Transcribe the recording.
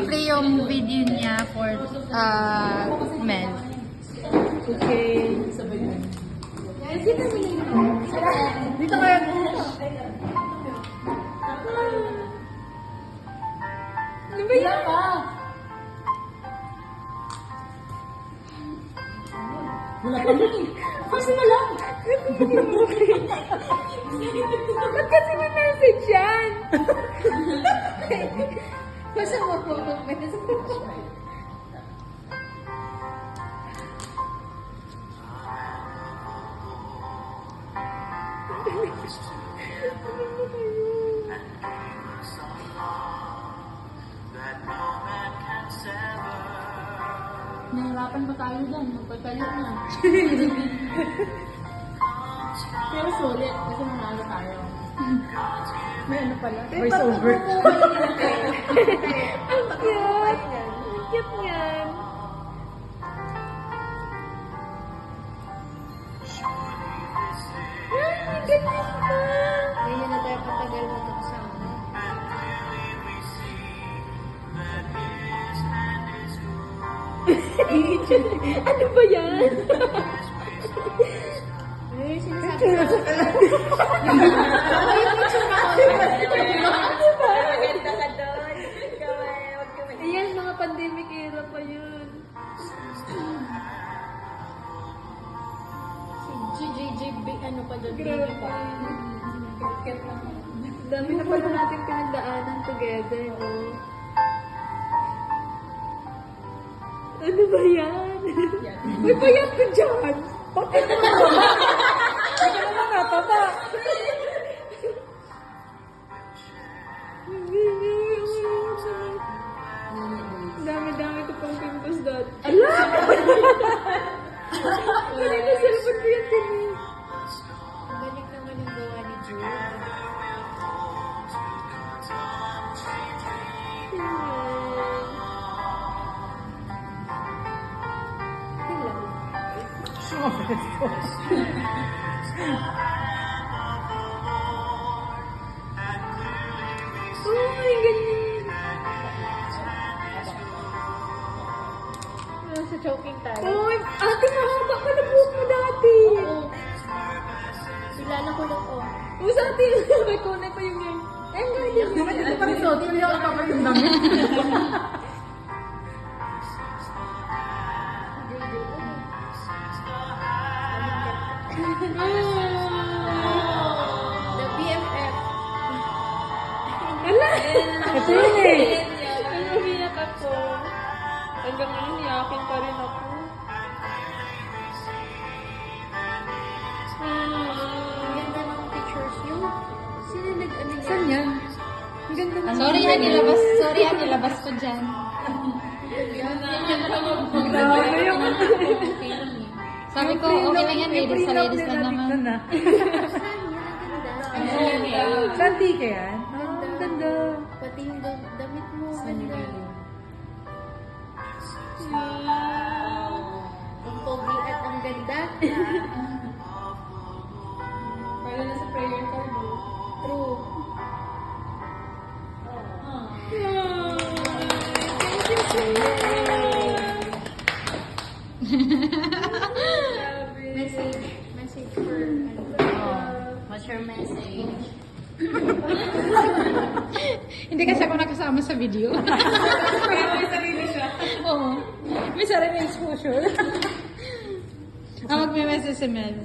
i-play yung video niya for Mel. Okay. Dito kayo. Ano ba yan? Wala pa lang eh. Kasi na lang. Ba't kasi may message yan? Basta mo po ng message. Nahirapan pa tayo dyan. Magpatayo na. Pero sulit. Kasi nanalo tayo. May ano pala? Voice over. Ang cute! Ang cute niyan. Ay, galing ka! Ngayon na tayo patagal mo ito kasama. Ano ba yan? Eh, sinasabi ko. Maganda ka doon. Ikaw ay, huwag ka mag- Ayan, mga pandemic era pa yun. Si JJ, ano pa doon? Grabe pa. Dami na pala natin pinagdaanan together, oh. Ano ba yan? May payat ka dyan! Bakit naman? Hindi ka naman nataba. Dami-dami ko pang pimples dot. Ala! Kanina cellphone ko yan din eh. Balik naman yung gawa ni Jude. Uy, ganyan. Sa choking tayo. Uy, ate, mahaba ka na buhok mo dati. Oo. Kilala ko lang ko. Uy, sa ate, may kunay pa yung yan. Eh, ganyan. Ano pa rin so? Hindi ako kapag yung damit. The BFF. Ala! Ito yun eh. Ang umiyak ako. Hanggang ngayon, iyakin pa rin ako. Ang ganda ng pictures niyo. Sino nag-ano yan? Saan yan? Ang ganda na. Sorry nilabas ko dyan. Grabe yung Sabi ko, okay lang yan, ladies sa ladies lang naman. Saan di ka yan? Ang ganda. Pati yung damit mo. Ganda. Ang pogi at ang ganda. Para na sa prayer card mo. True. Message for What's your message? Hindi kasi ako nakasama sa video. Kaya may sarili siya. Oo. May sarili exposure. Magme-message si Mel.